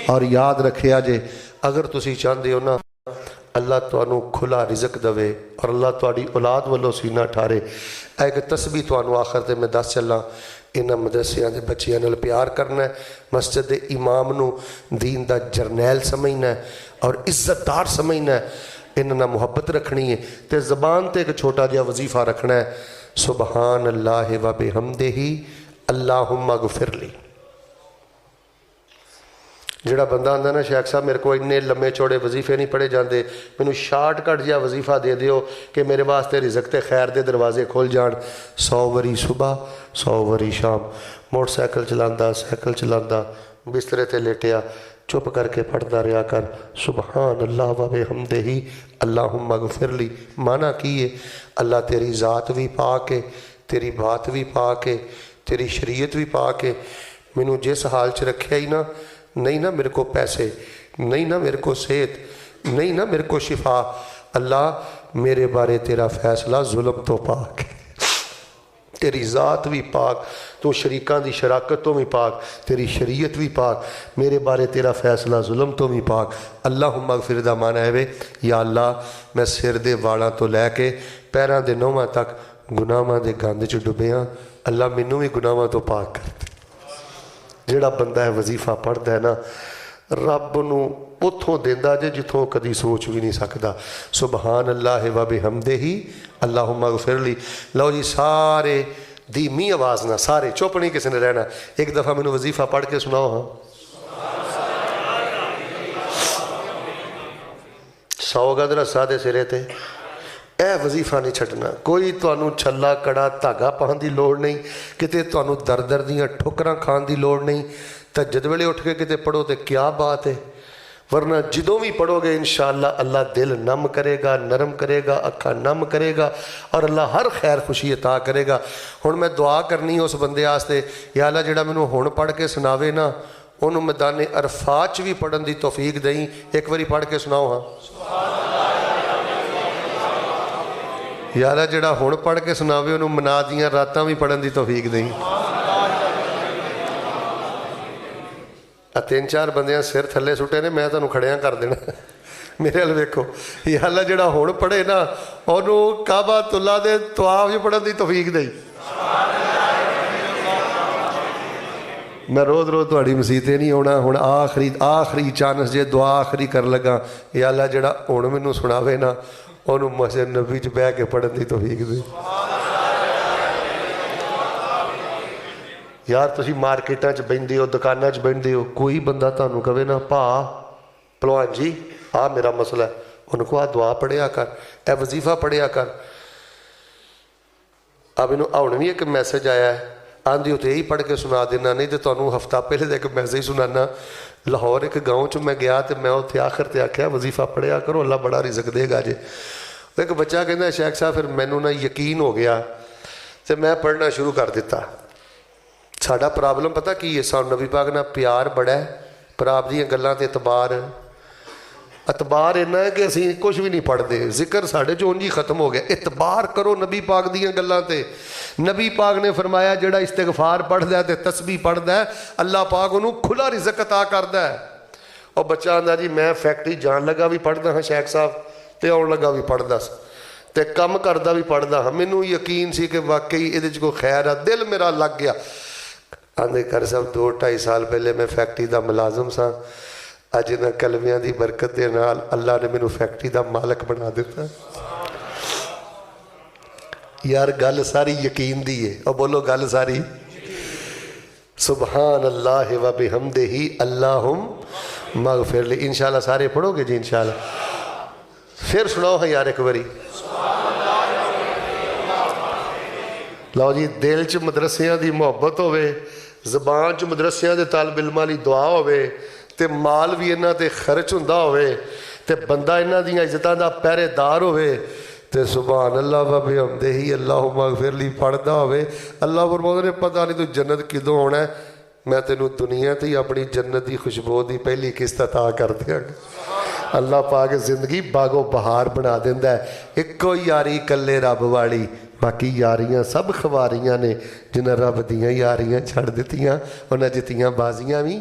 اور یاد رکھیا جے اگر تسی چاہتے ہو نا اللہ تانوں کھلا رزق دے اور اللہ تاری اولاد والوں سینہ ٹھارے. ایک تسبیح تانوں آخر تے میں دس چلا. انہاں مدرسیاں دے بچیاں نال پیار کرنا ہے, مسجد دے امام نو دین دا جرنیل سمجھنا ہے اور عزت دار سمجھنا ہے, انہاں نال محبت رکھنی ہے تے زبان تے ایک چھوٹا جہا وظیفہ رکھنا ہے, سبحان اللہ و بحمدہ اللہم اغفر لی. جڑا بندہ آندا نا شیخ صاحب میرے کو اتنے لمے چوڑے وظیفے نہیں پڑھے جاندے, مینوں شارٹ کٹ جہا وظیفہ دے دیو کہ میرے واسطے رزق تے خیر دے دروازے کھول جان. 100 وری صبح 100 وری شام, موٹر سائیکل چلاندا سائیکل چلاندا بسترے تے لیٹیا چپ کر کے پڑھدا رہیا کر سبحان اللہ و بحمدہ اللہم اغفر لی. معنی کی ہے اللہ تیری ذات بھی پاک ہے, تیری بات بھی پاک ہے, تیری شریعت بھی پاک ہے. مینوں جس حال چ رکھیا ہی نا, نہیں نا میرے کو پیسے, نہیں نا میرے کو صحت, نہیں نا میرے کو شفا, اللہ میرے بارے تیرا فیصلہ ظلم تو پاک ہے, تیری ذات بھی پاک, تو شریکان دی شراکت تو بھی پاک, تیری شریعت بھی پاک, میرے بارے تیرا فیصلہ ظلم تو بھی پاک. اللہم اغفر دا معنی ہے وے یا اللہ میں سر دے والاں تو لے کے پیراں دے نوہاں تک گناہاں دے گند چ ڈبیاں, اللہ مینوں بھی گناہاں تو پاک کر دے. جڑا بندہ ہے وظیفہ پڑھتا ہے نا رب نو اتھوں دیندا جے جتھوں کدی سوچ بھی نہیں سکدا. سبحان اللہ و بحمدہ اللہم اغفر لی. لو جی سارے دھیمی آواز نہ, سارے چپ نہیں کسی نے رہنا, ایک دفعہ مینوں وظیفہ پڑھ کے سناؤ. ہاں 100 گز رسا دے سرے تے اے وظیفہ نہیں چھٹنا. کوئی تانوں چھلا کڑا دھاگا پہن دی لوڑ نہیں, کتے تانوں در در دیاں ٹھکراں کھان دی لوڑ نہیں. تہجد ویلے اٹھ کے کتے پڑھو تے کیا بات ہے, ورنہ جدوں بھی پڑھو گے انشاءاللہ اللہ دل نم کرے گا, نرم کرے گا, اکھاں نم کرے گا اور اللہ ہر خیر خوشی عطا کرے گا. ہن میں دعا کرنی اس بندے واسطے, یا اللہ جڑا مینوں ہن پڑھ کے سناوے نا انہوں میدان عرفات بھی پڑھن دی توفیق دیں. ایک باری پڑھ کے سناؤ. ہاں یا اللہ جڑا ہن پڑھ کے سناوے انہوں منا دیاں راتاں بھی پڑھن دی توفیق دیں. 3-4 بندیاں سر تھلے سٹے نے, میں تانوں کھڑیاں کر دینا. میرے حال ویکھو, یا اللہ جڑا ہن پڑھے نا انہوں کعبۃ اللہ دے طواف بھی پڑھن دی توفیق دیں. میں روز روز تہاڈی مسیتے نہیں ہونا, ہن آخری چانس جے دعا آخری کر لگا, یا اللہ جڑا ہن مینوں سناوے نا انہوں مسجد نبی چ بہ کے پڑھن دی توفیق دے. یار تسی مارکیٹاں چ بہندے ہو, دکاناں چ بہندے ہو, کوئی بندہ تانوں کہے نا پا پلوان جی آ میرا مسئلہ ہے, ان کو آ دعا پڑھیا کر, اے وظیفہ پڑھیا کر. اب انہوں ہن بھی ایک میسج آیا ہے, آندھی ہوتے یہی پڑھ کے سنا دینا, نہیں تو تانوں ہفتہ پہلے دے ایک میسج سنانا. لاہور ایک گاؤں چ میں گیا تو میں اتنے آخر تے آکھیا وظیفہ پڑھیا کرو اللہ بڑا رزق دے گا جے. ایک بچہ کہندا شیخ صاحب پھر مینوں نا یقین ہو گیا تو میں پڑھنا شروع کر دیتا. ساڈا پرابلم پتہ کی ہے, سانوں نبی پاک نال پیار بڑا ہے پر آپ دیاں گلاں تے اعتبار اینا ہے کہ اسی کچھ بھی نہیں پڑھتے, ذکر ساڑھے جو انجی ختم ہو گیا. اعتبار کرو نبی پاک دیاں گلاں تے. نبی پاک نے فرمایا جڑا استغفار پڑھدا ہے تے تسبیح پڑھدا ہے اللہ پاک انہوں کھلا رزق عطا کردا ہے. اور بچہ آندا جی میں فیکٹری جان لگا بھی پڑھدا ہاں شیخ صاحب, تے آن لگا بھی پڑھدا سا, تے کم کردا بھی پڑھدا ہاں. مینوں یقین سی کہ واقعی ادھے وچ کوئی خیر ہے, دل میرا لگ گیا. آندے کر صاحب 2-2.5 سال پہلے میں فیکٹری دا ملازم سا, اج نہ کلمیاں دی برکت دے نال اللہ نے مینوں فیکٹری دا مالک بنا دیتا. یار گل ساری یقین دی ہے, اور بولو گل ساری سبحان اللہ و بحمدہ اللہم اغفر لی. انشاءاللہ سارے پڑھو گے جی انشاءاللہ. پھر سناؤ ہاں یار ایک باری. لو جی دل چ مدرسیاں دی محبت ہوئے, زبان چ مدرسیاں دے طالب علماں دی دعا ہوئے, تے مال بھی انہاں تے خرچ ہوندا ہوئے, تے بندہ انہاں دیاں عزتاں دا پہرے دار ہوئے, تے سبحان اللہ و بحمدہ اللہم اغفر لی پڑھدا ہوئے. اللہ فرماؤں نے پتہ نہیں تو جنت کدوں ہونا ہے, میں تینوں دنیا تے اپنی جنت دی خوشبو دی پہلی قسط عطا کر دیاں گا. اللہ پاک زندگی باغو بہار بنا دیندا ہے. ایکو یاری کلے رب والی, باقی یاریاں سب خواریاں نے, جنہیں رب دیاں یاریاں چھڑ دیتیاں انہیں جتیاں بازیاں بھی